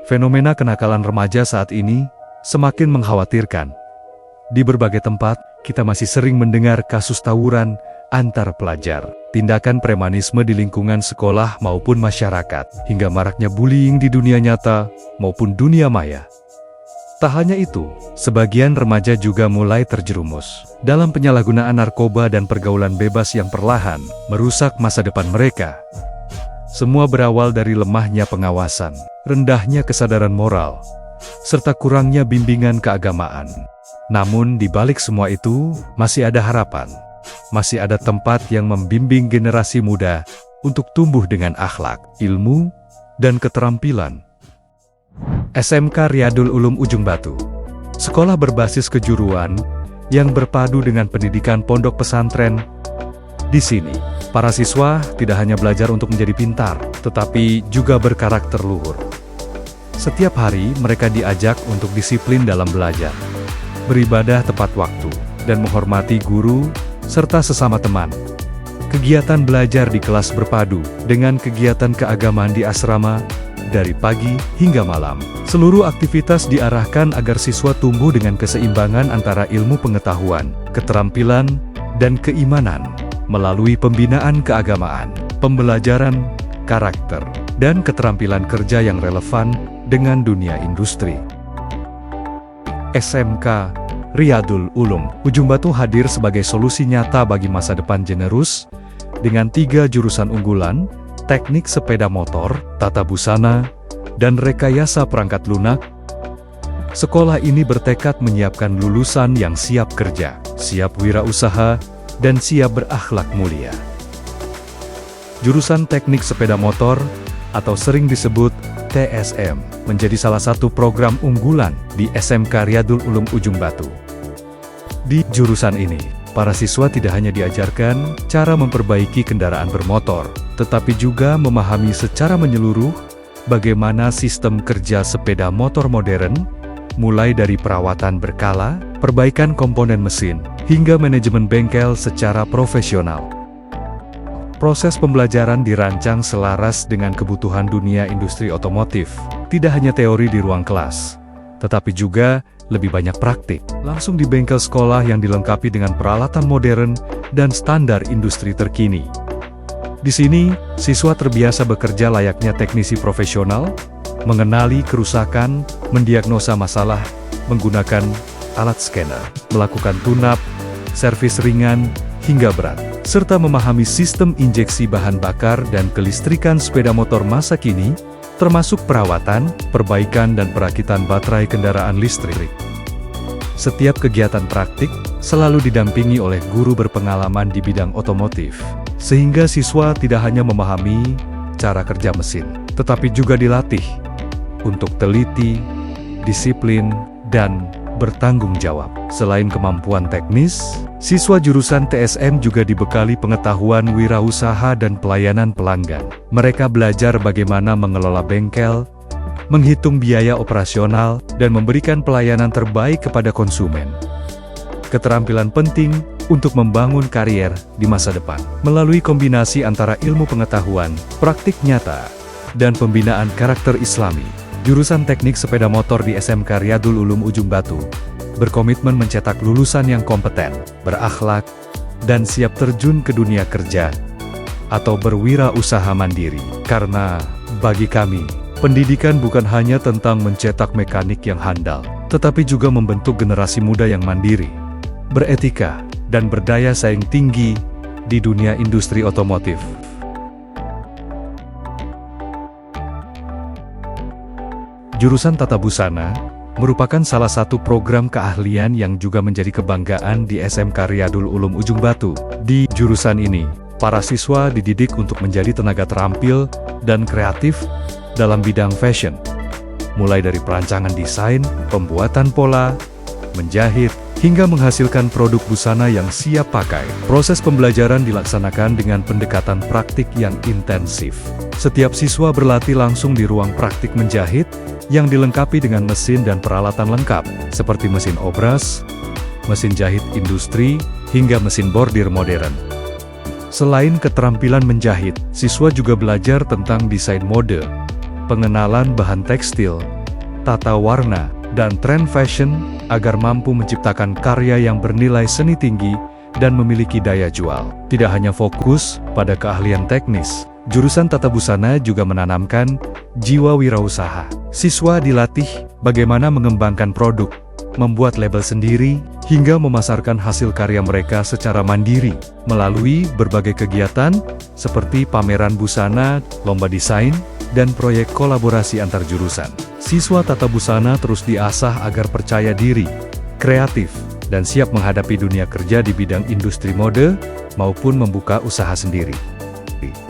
Fenomena kenakalan remaja saat ini semakin mengkhawatirkan. Di berbagai tempat, kita masih sering mendengar kasus tawuran antar pelajar, tindakan premanisme di lingkungan sekolah maupun masyarakat, hingga maraknya bullying di dunia nyata maupun dunia maya. Tak hanya itu, sebagian remaja juga mulai terjerumus dalam penyalahgunaan narkoba dan pergaulan bebas yang perlahan merusak masa depan mereka. Semua berawal dari lemahnya pengawasan, rendahnya kesadaran moral, serta kurangnya bimbingan keagamaan. Namun di balik semua itu, masih ada harapan. Masih ada tempat yang membimbing generasi muda untuk tumbuh dengan akhlak, ilmu, dan keterampilan. SMK Riyadul Ulum Ujung Batu, sekolah berbasis kejuruan yang berpadu dengan pendidikan pondok pesantren. Di sini, para siswa tidak hanya belajar untuk menjadi pintar, tetapi juga berkarakter luhur. Setiap hari mereka diajak untuk disiplin dalam belajar, beribadah tepat waktu, dan menghormati guru serta sesama teman. Kegiatan belajar di kelas berpadu dengan kegiatan keagamaan di asrama dari pagi hingga malam. Seluruh aktivitas diarahkan agar siswa tumbuh dengan keseimbangan antara ilmu pengetahuan, keterampilan, dan keimanan melalui pembinaan keagamaan, pembelajaran, karakter, dan keterampilan kerja yang relevan dengan dunia industri. SMK Riyadul Ulum Ujung Batu hadir sebagai solusi nyata bagi masa depan generus dengan 3 jurusan unggulan: teknik sepeda motor, tata busana, dan rekayasa perangkat lunak. Sekolah ini bertekad menyiapkan lulusan yang siap kerja, siap wirausaha, dan siap berakhlak mulia. Jurusan teknik sepeda motor, atau sering disebut TSM, menjadi salah satu program unggulan di SMK Riyadul Ulum Ujung Batu. Di jurusan ini, para siswa tidak hanya diajarkan cara memperbaiki kendaraan bermotor, tetapi juga memahami secara menyeluruh bagaimana sistem kerja sepeda motor modern, mulai dari perawatan berkala, perbaikan komponen mesin, hingga manajemen bengkel secara profesional. Proses pembelajaran dirancang selaras dengan kebutuhan dunia industri otomotif. Tidak hanya teori di ruang kelas, tetapi juga lebih banyak praktik, langsung di bengkel sekolah yang dilengkapi dengan peralatan modern dan standar industri terkini. Di sini, siswa terbiasa bekerja layaknya teknisi profesional, mengenali kerusakan, mendiagnosa masalah, menggunakan alat scanner, melakukan tune-up, servis ringan, hingga berat, serta memahami sistem injeksi bahan bakar dan kelistrikan sepeda motor masa kini, termasuk perawatan, perbaikan dan perakitan baterai kendaraan listrik. Setiap kegiatan praktik selalu didampingi oleh guru berpengalaman di bidang otomotif, sehingga siswa tidak hanya memahami cara kerja mesin, tetapi juga dilatih untuk teliti, disiplin, dan bertanggung jawab. Selain kemampuan teknis, siswa jurusan TSM juga dibekali pengetahuan wirausaha dan pelayanan pelanggan. Mereka belajar bagaimana mengelola bengkel, menghitung biaya operasional, dan memberikan pelayanan terbaik kepada konsumen. Keterampilan penting untuk membangun karier di masa depan, melalui kombinasi antara ilmu pengetahuan, praktik nyata, dan pembinaan karakter Islami. Jurusan teknik sepeda motor di SMK Riyadul Ulum Ujung Batu berkomitmen mencetak lulusan yang kompeten, berakhlak, dan siap terjun ke dunia kerja atau berwirausaha mandiri. Karena bagi kami, pendidikan bukan hanya tentang mencetak mekanik yang handal, tetapi juga membentuk generasi muda yang mandiri, beretika, dan berdaya saing tinggi di dunia industri otomotif. Jurusan Tata Busana merupakan salah satu program keahlian yang juga menjadi kebanggaan di SMK Riyadul Ulum Ujung Batu. Di jurusan ini, para siswa dididik untuk menjadi tenaga terampil dan kreatif dalam bidang fashion, mulai dari perancangan desain, pembuatan pola, menjahit, hingga menghasilkan produk busana yang siap pakai. Proses pembelajaran dilaksanakan dengan pendekatan praktik yang intensif. Setiap siswa berlatih langsung di ruang praktik menjahit, yang dilengkapi dengan mesin dan peralatan lengkap, seperti mesin obras, mesin jahit industri, hingga mesin bordir modern. Selain keterampilan menjahit, siswa juga belajar tentang desain mode, pengenalan bahan tekstil, tata warna, dan tren fashion agar mampu menciptakan karya yang bernilai seni tinggi dan memiliki daya jual. Tidak hanya fokus pada keahlian teknis, jurusan Tata Busana juga menanamkan jiwa wirausaha. Siswa dilatih bagaimana mengembangkan produk, membuat label sendiri, hingga memasarkan hasil karya mereka secara mandiri melalui berbagai kegiatan seperti pameran busana, lomba desain, dan proyek kolaborasi antar jurusan. Siswa Tata Busana terus diasah agar percaya diri, kreatif, dan siap menghadapi dunia kerja di bidang industri mode maupun membuka usaha sendiri.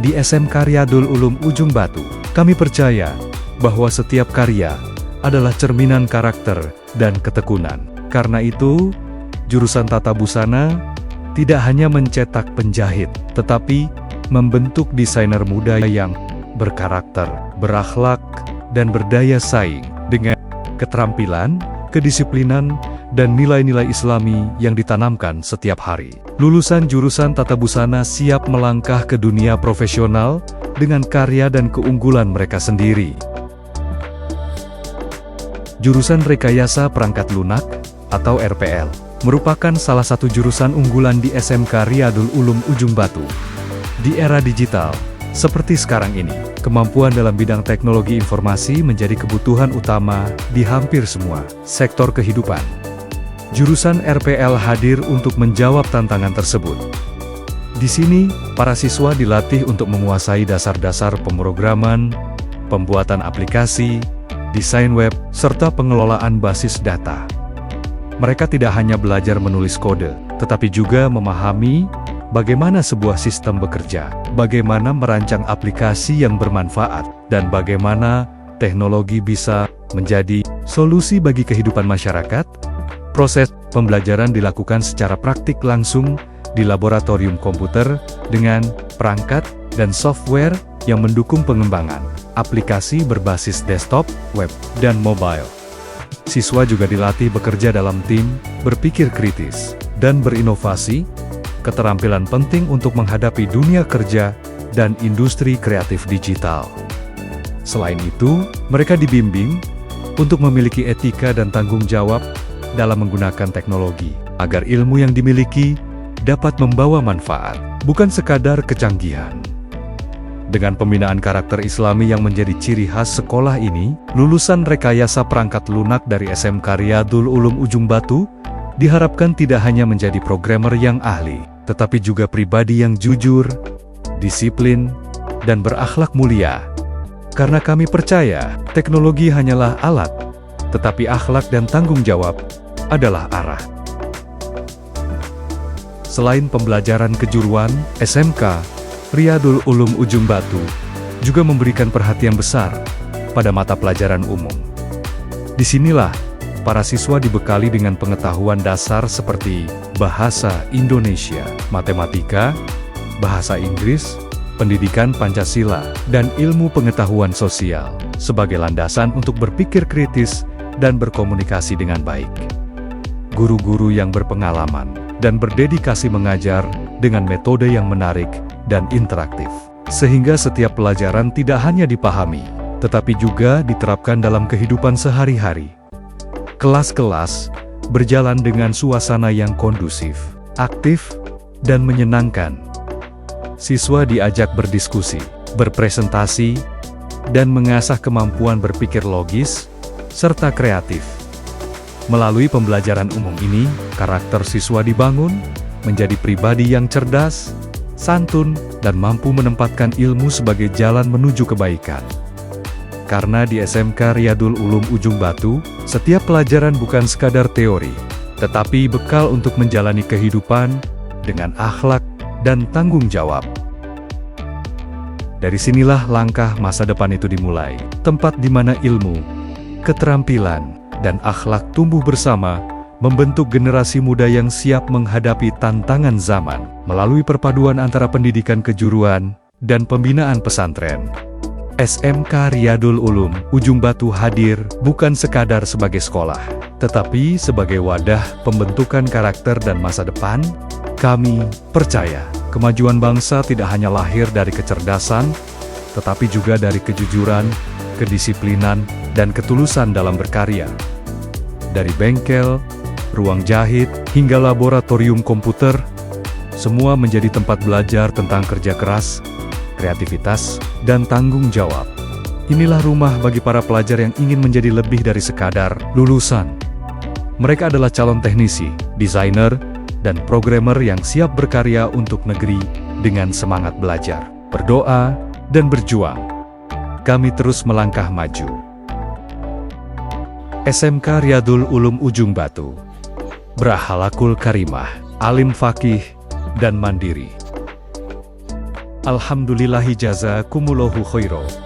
Di SMK Riyadul Ulum Ujung Batu, kami percaya bahwa setiap karya adalah cerminan karakter dan ketekunan. Karena itu, jurusan Tata Busana tidak hanya mencetak penjahit, tetapi membentuk desainer muda yang berkarakter, berakhlak, dan berdaya saing dengan keterampilan, kedisiplinan, dan nilai-nilai Islami yang ditanamkan setiap hari. Lulusan jurusan Tata Busana siap melangkah ke dunia profesional dengan karya dan keunggulan mereka sendiri. Jurusan Rekayasa Perangkat Lunak atau RPL merupakan salah satu jurusan unggulan di SMK Riyadul Ulum Ujung Batu. Di era digital seperti sekarang ini, kemampuan dalam bidang teknologi informasi menjadi kebutuhan utama di hampir semua sektor kehidupan. Jurusan RPL hadir untuk menjawab tantangan tersebut. Di sini, para siswa dilatih untuk menguasai dasar-dasar pemrograman, pembuatan aplikasi, desain web, serta pengelolaan basis data. Mereka tidak hanya belajar menulis kode, tetapi juga memahami bagaimana sebuah sistem bekerja, bagaimana merancang aplikasi yang bermanfaat, dan bagaimana teknologi bisa menjadi solusi bagi kehidupan masyarakat. Proses pembelajaran dilakukan secara praktik langsung di laboratorium komputer dengan perangkat dan software yang mendukung pengembangan aplikasi berbasis desktop, web, dan mobile. Siswa juga dilatih bekerja dalam tim, berpikir kritis, dan berinovasi, keterampilan penting untuk menghadapi dunia kerja dan industri kreatif digital. Selain itu, mereka dibimbing untuk memiliki etika dan tanggung jawab dalam menggunakan teknologi, agar ilmu yang dimiliki dapat membawa manfaat, bukan sekadar kecanggihan. Dengan pembinaan karakter Islami yang menjadi ciri khas sekolah ini, lulusan Rekayasa Perangkat Lunak dari SMK Riyadul Ulum Ujung Batu diharapkan tidak hanya menjadi programmer yang ahli, tetapi juga pribadi yang jujur, disiplin, dan berakhlak mulia. Karena kami percaya, teknologi hanyalah alat, tetapi akhlak dan tanggung jawab adalah arah. Selain pembelajaran kejuruan, SMK Riyadul Ulum Ujung Batu juga memberikan perhatian besar pada mata pelajaran umum. Disinilah para siswa dibekali dengan pengetahuan dasar seperti bahasa Indonesia, matematika, bahasa Inggris, pendidikan Pancasila, dan ilmu pengetahuan sosial sebagai landasan untuk berpikir kritis dan berkomunikasi dengan baik. Guru-guru yang berpengalaman dan berdedikasi mengajar dengan metode yang menarik dan interaktif, sehingga setiap pelajaran tidak hanya dipahami, tetapi juga diterapkan dalam kehidupan sehari-hari. Kelas-kelas berjalan dengan suasana yang kondusif, aktif, dan menyenangkan. Siswa diajak berdiskusi, berpresentasi, dan mengasah kemampuan berpikir logis, serta kreatif. Melalui pembelajaran umum ini, karakter siswa dibangun menjadi pribadi yang cerdas, santun, dan mampu menempatkan ilmu sebagai jalan menuju kebaikan. Karena di SMK Riyadul Ulum Ujung Batu, setiap pelajaran bukan sekadar teori, tetapi bekal untuk menjalani kehidupan dengan akhlak dan tanggung jawab. Dari sinilah langkah masa depan itu dimulai, tempat di mana ilmu, keterampilan, dan akhlak tumbuh bersama, membentuk generasi muda yang siap menghadapi tantangan zaman, melalui perpaduan antara pendidikan kejuruan dan pembinaan pesantren. SMK Riyadul Ulum Ujung Batu hadir bukan sekadar sebagai sekolah, tetapi sebagai wadah pembentukan karakter dan masa depan. Kami percaya, kemajuan bangsa tidak hanya lahir dari kecerdasan, tetapi juga dari kejujuran, kedisiplinan, dan ketulusan dalam berkarya. Dari bengkel, ruang jahit, hingga laboratorium komputer, semua menjadi tempat belajar tentang kerja keras, kreativitas, dan tanggung jawab. Inilah rumah bagi para pelajar yang ingin menjadi lebih dari sekadar lulusan. Mereka adalah calon teknisi, desainer, dan programmer yang siap berkarya untuk negeri dengan semangat belajar, berdoa, dan berjuang. Kami terus melangkah maju. SMK Riyadul Ulum Ujung Batu, berakhlakul karimah, alim fakih, dan mandiri. Alhamdulillahi jazakumullahu khairan.